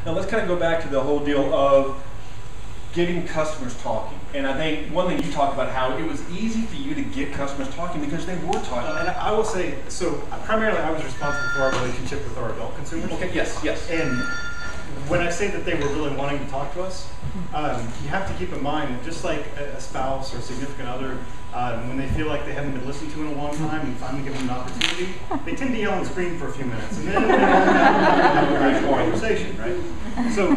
Now let's kind of go back to the whole deal of getting customers talking. And I think one thing you talked about, how it was easy for you to get customers talking because they were talking. And I will say, so primarily I was responsible for our relationship with our adult consumers. Okay, yes, yes. And when I say that they were really wanting to talk to us, you have to keep in mind that just like a spouse or significant other, when they feel like they haven't been listened to in a long time and finally give them an opportunity, they tend to yell and scream for a few minutes, and then they have a great conversation, right? So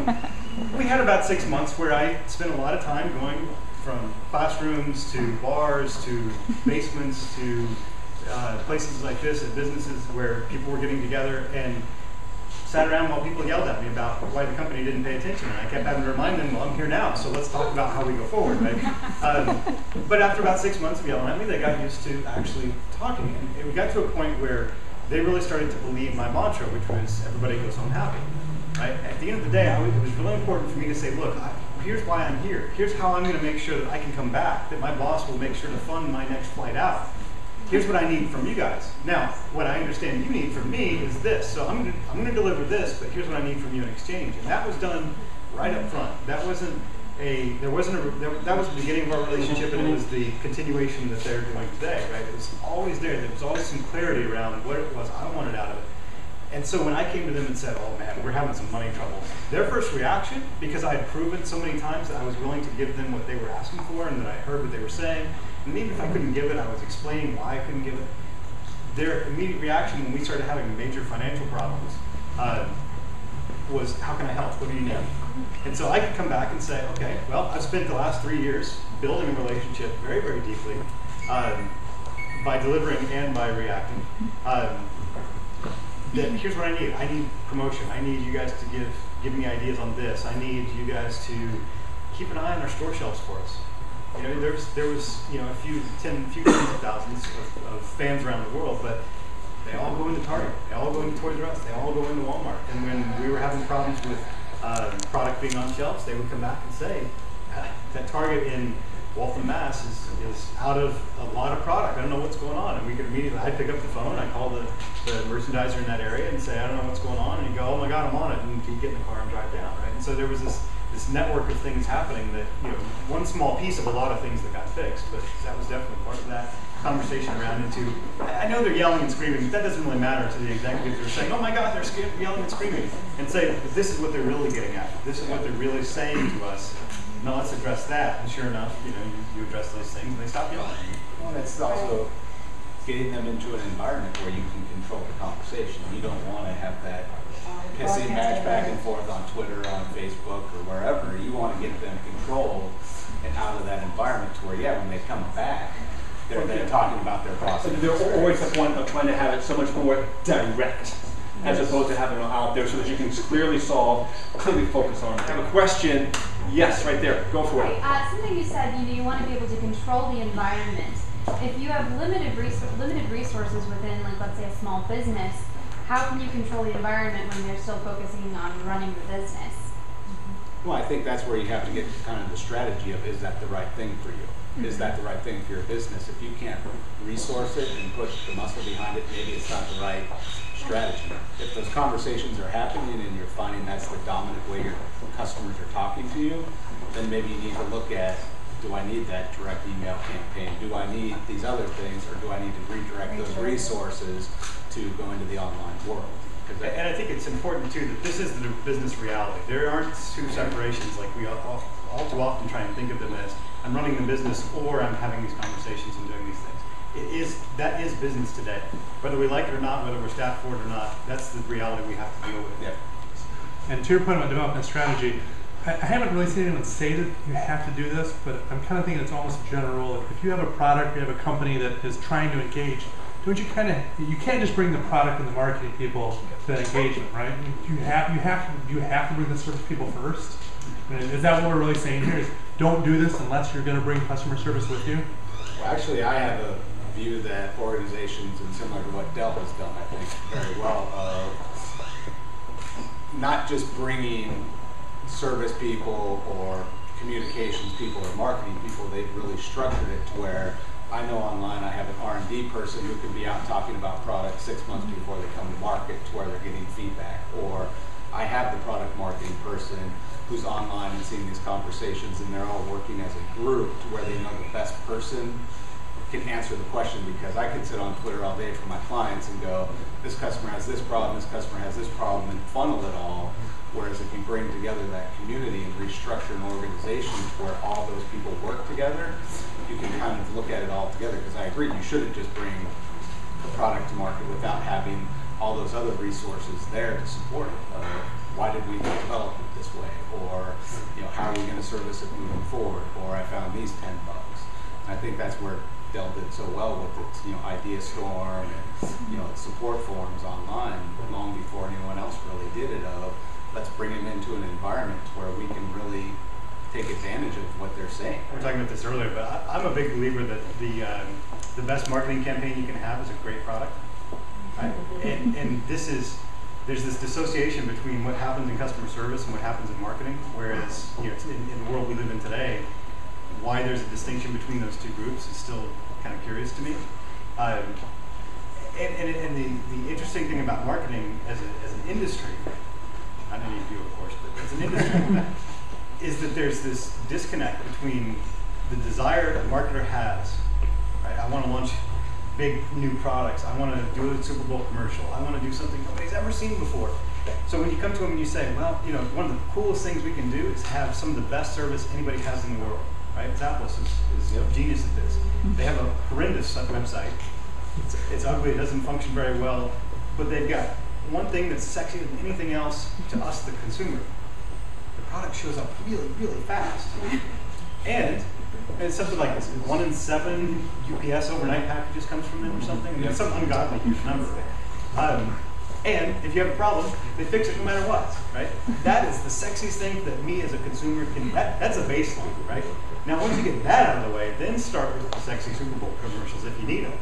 we had about 6 months where I spent a lot of time going from classrooms to bars to basements to places like this at businesses where people were getting together and sat around while people yelled at me about why the company didn't pay attention. And I kept having to remind them, well, I'm here now, so let's talk about how we go forward, right? But after about 6 months of yelling at me, they got used to actually talking. And it got to a point where they really started to believe my mantra, which was everybody goes home happy, right? At the end of the day, it was really important for me to say, look, here's why I'm here. Here's how I'm going to make sure that I can come back, that my boss will make sure to fund my next flight out. Here's what I need from you guys. Now, what I understand you need from me is this. So I'm going to deliver this, but here's what I need from you in exchange. And that was done right up front. That wasn't that was the beginning of our relationship, and it was the continuation that they're doing today, right? It was always there. There was always some clarity around what it was I wanted out of it. And so when I came to them and said, oh man, we're having some money trouble, their first reaction, because I had proven so many times that I was willing to give them what they were asking for and that I heard what they were saying, and even if I couldn't give it, I was explaining why I couldn't give it. Their immediate reaction when we started having major financial problems was, how can I help? What do you need? And so I could come back and say, okay, well, I've spent the last 3 years building a relationship very, very deeply by delivering and by reacting. That here's what I need. I need promotion. I need you guys to give me ideas on this. I need you guys to keep an eye on our store shelves for us. You know, there was a few tens of thousands of fans around the world, but they all go into Target. They all go into Toys R Us. They all go into Walmart. And when we were having problems with product being on shelves, they would come back and say that Target in Waltham, Mass is out of a lot of product. I don't know what's going on. And we could immediately, I'd pick up the phone, I'd call the merchandiser in that area and say, I don't know what's going on. And he'd go, oh my God, I'm on it. And he'd get in the car and drive down, right? And so there was this network of things happening that, one small piece of a lot of things that got fixed, but that was definitely part of that conversation around into, I know they're yelling and screaming, but that doesn't really matter to the executives. They're saying, oh my God, they're scared, yelling and screaming. And say, this is what they're really getting at. This is what they're really saying to us. No, let's address that. And sure enough, you address those things and they stop yelling. Well, it's also getting them into an environment where you can control the conversation. You don't want to have that pissy match back and forth on Twitter, on Facebook, or wherever. You want to get them controlled and out of that environment to where, when they come back, they're talking about their process. There's always the point of trying to have it so much more direct, as opposed to having it out there so that you can clearly focus on it. I have a question. Yes, right there. Go for it. Something you said, you want to be able to control the environment. If you have limited resources within, like, let's say a small business, how can you control the environment when they're still focusing on running the business? Well, I think that's where you have to get kind of the strategy of, is that the right thing for you? Is that the right thing for your business? If you can't resource it and put the muscle behind it, maybe it's not the right strategy. If those conversations are happening and you're finding that's the dominant way your customers are talking to you, then maybe you need to look at, do I need that direct email campaign? Do I need these other things, or do I need to redirect those resources to go into the online world? And I think it's important too that this is the business reality. There aren't two separations like we all too often try and think of them as, I'm running the business or I'm having these conversations and doing these things. That is business today. Whether we like it or not, whether we're staffed for it or not, that's the reality we have to deal with. Yeah. And to your point about development strategy, I haven't really seen anyone say that you have to do this, but I'm kind of thinking it's almost general. If you have a product, you have a company that is trying to engage, don't you you can't just bring the product and the marketing people to that engagement, right? You have to bring the service people first. And is that what we're really saying here? Is don't do this unless you're going to bring customer service with you? Well, actually, I have a view that organizations, and similar to what Dell has done, I think, very well, of not just bringing service people or communications people or marketing people. They've really structured it to where I know online I have an R&D person who can be out talking about products 6 months before they come to market, to where they're getting feedback. Or I have the product marketing person person who's online and seeing these conversations, and they're all working as a group to where they know the best person can answer the question, because I could sit on Twitter all day for my clients and go, this customer has this problem, this customer has this problem, and funnel it all. Whereas if you bring together that community and restructure an organization to where all those people work together, you can kind of look at it all together. Because I agree, you shouldn't just bring a product to market without having all those other resources there to support it. Why did we develop it this way? Or, you know, how are we going to service it moving forward? Or I found these 10 bugs. And I think that's where Dell did so well with its, you know, idea storm and, you know, its support forums online long before anyone else really did it. Of let's bring them into an environment where we can really take advantage of what they're saying. We were talking about this earlier, but I'm a big believer that the best marketing campaign you can have is a great product. Right? And there's this dissociation between what happens in customer service and what happens in marketing. Whereas, you know, in the world we live in today, why there's a distinction between those two groups is still kind of curious to me. And the interesting thing about marketing as an industry, not any of you, of course, but as an industry, is that there's this disconnect between the desire a marketer has. Right? I want to launch big new products. I want to do a Super Bowl commercial. I want to do something nobody's ever seen before. So when you come to them and you say, well, you know, one of the coolest things we can do is have some of the best service anybody has in the world. Right? Zappos is genius at this. They have a horrendous website. It's ugly. It doesn't function very well. But they've got one thing that's sexier than anything else to us, the consumer. The product shows up really, really fast. And it's something like this. 1 in 7 UPS overnight packages comes from them or something. I mean, it's some ungodly huge number. And if you have a problem, they fix it no matter what, right? That is the sexiest thing that me as a consumer can, that's a baseline, right? Now, once you get that out of the way, then start with the sexy Super Bowl commercials if you need them.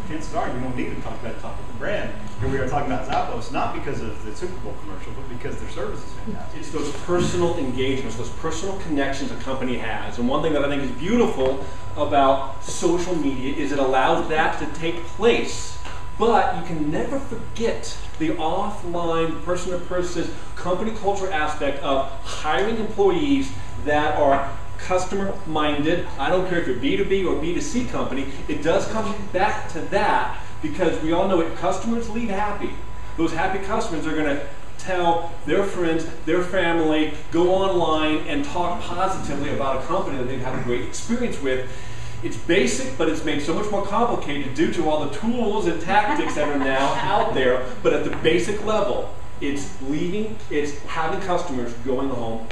Chances are you won't need to talk about the brand. Here we are talking about Zappos, not because of the Super Bowl commercial, but because their service is fantastic. It's those personal engagements, those personal connections a company has. And one thing that I think is beautiful about social media is it allows that to take place. But you can never forget the offline, person-to-person, company culture aspect of hiring employees that are customer-minded. I don't care if you're B2B or B2C company, it does come back to that, because we all know it, customers leave happy. Those happy customers are going to tell their friends, their family, go online and talk positively about a company that they've had a great experience with. It's basic, but it's made so much more complicated due to all the tools and tactics that are now out there. But at the basic level, it's leaving, it's having customers going home